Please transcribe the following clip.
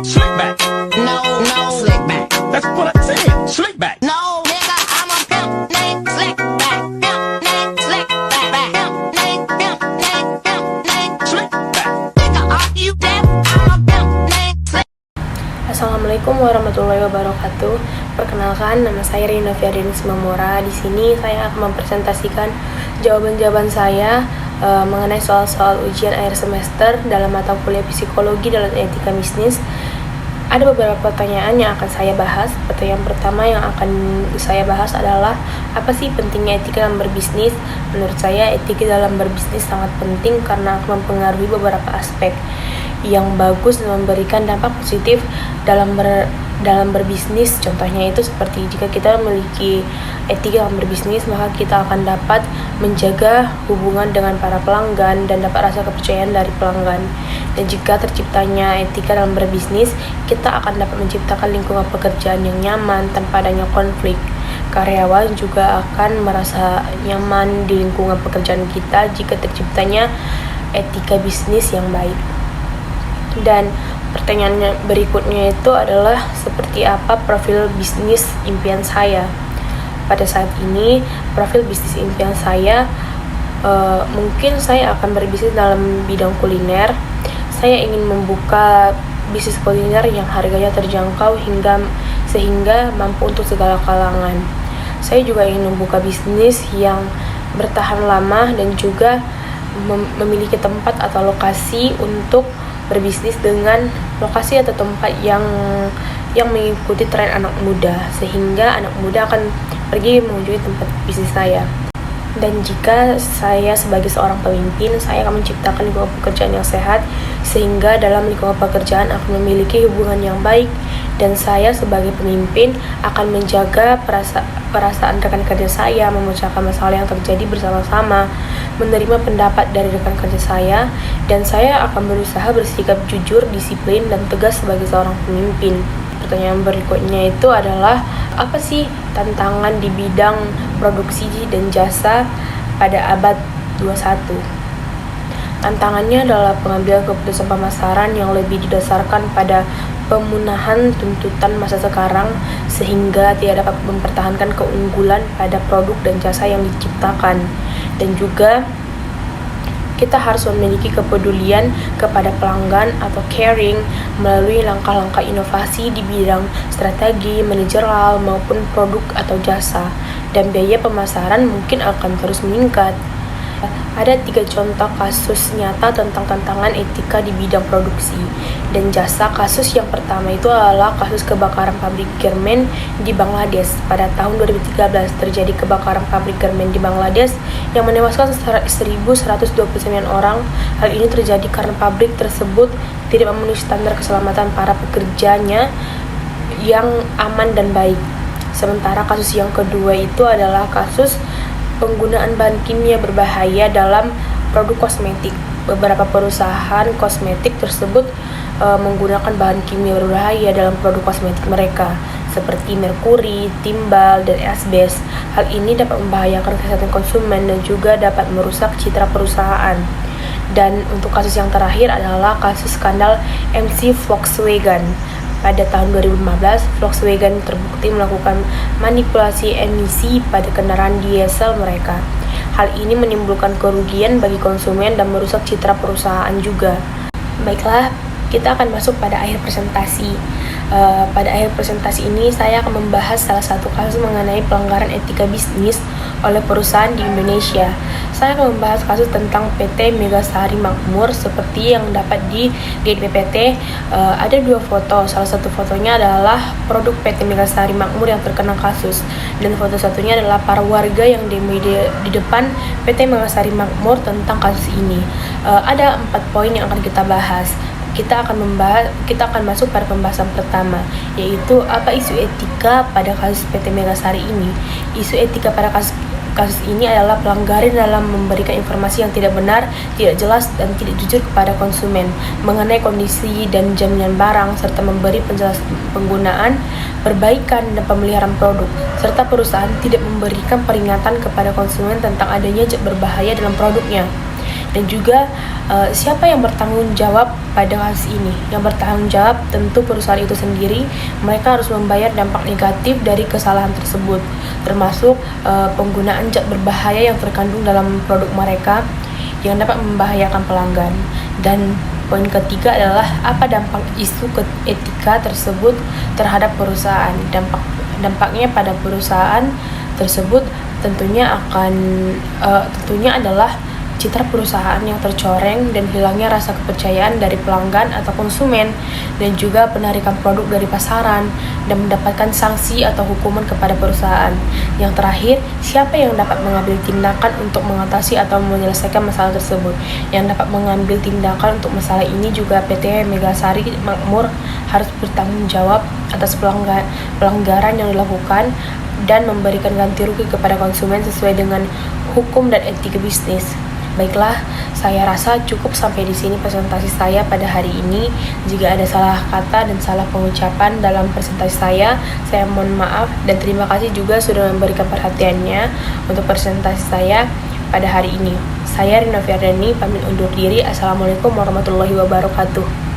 Slick back. No, slick back. That's what I said. Slick back. No, nigga, I'm a pimp named Slick Back. Pimp named Slick Back. Pimp named Slick back. Nigga, are you deaf? I'm a pimp named Slick. Assalamualaikum warahmatullahi wabarakatuh. Perkenalkan, nama saya Rina Fiardinis Mamora. Di sini saya akan mempresentasikan jawaban-jawaban saya mengenai soal-soal ujian akhir semester dalam mata kuliah psikologi dalam etika bisnis. Ada beberapa pertanyaan yang akan saya bahas. Pertanyaan pertama yang akan saya bahas adalah, apa sih pentingnya etika dalam berbisnis? Menurut saya, etika dalam berbisnis sangat penting karena akan mempengaruhi beberapa aspek yang bagus dan memberikan dampak positif dalam berbisnis. Contohnya itu seperti jika kita memiliki etika dalam berbisnis, maka kita akan dapat menjaga hubungan dengan para pelanggan dan dapat rasa kepercayaan dari pelanggan. Dan jika terciptanya etika dalam berbisnis, kita akan dapat menciptakan lingkungan pekerjaan yang nyaman tanpa adanya konflik. Karyawan juga akan merasa nyaman di lingkungan pekerjaan kita jika terciptanya etika bisnis yang baik. Dan pertanyaan berikutnya itu adalah, seperti apa profil bisnis impian saya? Pada saat ini, profil bisnis impian saya, mungkin saya akan berbisnis dalam bidang kuliner. Saya ingin membuka bisnis kuliner yang harganya terjangkau sehingga mampu untuk segala kalangan. Saya juga ingin membuka bisnis yang bertahan lama dan juga memiliki tempat atau lokasi untuk berbisnis dengan lokasi atau tempat yang mengikuti tren anak muda, sehingga anak muda akan pergi mengunjungi tempat bisnis saya. Dan jika saya sebagai seorang pemimpin, saya akan menciptakan lingkungan pekerjaan yang sehat, sehingga dalam lingkungan pekerjaan akan memiliki hubungan yang baik, dan saya sebagai pemimpin akan menjaga perasaan rekan kerja saya, memecahkan masalah yang terjadi bersama-sama, menerima pendapat dari rekan kerja saya, dan saya akan berusaha bersikap jujur, disiplin, dan tegas sebagai seorang pemimpin. Pertanyaan berikutnya itu adalah, apa sih tantangan di bidang produksi dan jasa pada abad 21? Tantangannya adalah pengambilan keputusan pemasaran yang lebih didasarkan pada pemenuhan tuntutan masa sekarang, sehingga tidak dapat mempertahankan keunggulan pada produk dan jasa yang diciptakan. Dan juga kita harus memiliki kepedulian kepada pelanggan atau caring melalui langkah-langkah inovasi di bidang strategi, manajerial maupun produk atau jasa. Dan biaya pemasaran mungkin akan terus meningkat. Ada 3 contoh kasus nyata tentang tantangan etika di bidang produksi dan jasa. Kasus yang pertama itu adalah kasus kebakaran pabrik garmen di Bangladesh. Pada tahun 2013 terjadi kebakaran pabrik garmen di Bangladesh yang menewaskan 1.129 orang. Hal ini terjadi karena pabrik tersebut tidak memenuhi standar keselamatan para pekerjanya yang aman dan baik. Sementara kasus yang kedua itu adalah kasus penggunaan bahan kimia berbahaya dalam produk kosmetik. Beberapa perusahaan kosmetik tersebut menggunakan bahan kimia berbahaya dalam produk kosmetik mereka, seperti merkuri, timbal, dan asbes. Hal ini dapat membahayakan kesehatan konsumen dan juga dapat merusak citra perusahaan. Dan untuk kasus yang terakhir adalah kasus skandal MC Volkswagen. Pada tahun 2015, Volkswagen terbukti melakukan manipulasi emisi pada kendaraan diesel mereka. Hal ini menimbulkan kerugian bagi konsumen dan merusak citra perusahaan juga. Baiklah, kita akan masuk pada akhir presentasi. Pada akhir presentasi ini, saya akan membahas salah satu kasus mengenai pelanggaran etika bisnis oleh perusahaan di Indonesia. Saya akan membahas kasus tentang PT Megasari Makmur seperti yang dapat dilihat di PPT. Ada 2 foto. Salah satu fotonya adalah produk PT Megasari Makmur yang terkena kasus, dan foto satunya adalah para warga yang demo di depan PT Megasari Makmur tentang kasus ini. Ada 4 poin yang akan kita bahas. Kita akan masuk pada pembahasan pertama, yaitu apa isu etika pada kasus PT Megasari ini. Isu etika pada kasus ini adalah pelanggaran dalam memberikan informasi yang tidak benar, tidak jelas, dan tidak jujur kepada konsumen mengenai kondisi dan jaminan barang, serta memberi penjelasan penggunaan, perbaikan, dan pemeliharaan produk, serta perusahaan tidak memberikan peringatan kepada konsumen tentang adanya zat berbahaya dalam produknya. Dan juga siapa yang bertanggung jawab pada kasus ini? Yang bertanggung jawab tentu perusahaan itu sendiri. Mereka harus membayar dampak negatif dari kesalahan tersebut, termasuk penggunaan zat berbahaya yang terkandung dalam produk mereka yang dapat membahayakan pelanggan. Dan poin ketiga adalah apa dampak isu etika tersebut terhadap perusahaan. Dampaknya pada perusahaan tersebut tentunya adalah citra perusahaan yang tercoreng dan hilangnya rasa kepercayaan dari pelanggan atau konsumen, dan juga penarikan produk dari pasaran dan mendapatkan sanksi atau hukuman kepada perusahaan. Yang terakhir, siapa yang dapat mengambil tindakan untuk mengatasi atau menyelesaikan masalah tersebut? Yang dapat mengambil tindakan untuk masalah ini juga PT Megasari Makmur harus bertanggung jawab atas pelanggaran yang dilakukan dan memberikan ganti rugi kepada konsumen sesuai dengan hukum dan etika bisnis. Baiklah, saya rasa cukup sampai di sini presentasi saya pada hari ini. Jika ada salah kata dan salah pengucapan dalam presentasi saya mohon maaf, dan terima kasih juga sudah memberikan perhatiannya untuk presentasi saya pada hari ini. Saya Rina Fiardani pamit undur diri. Assalamualaikum warahmatullahi wabarakatuh.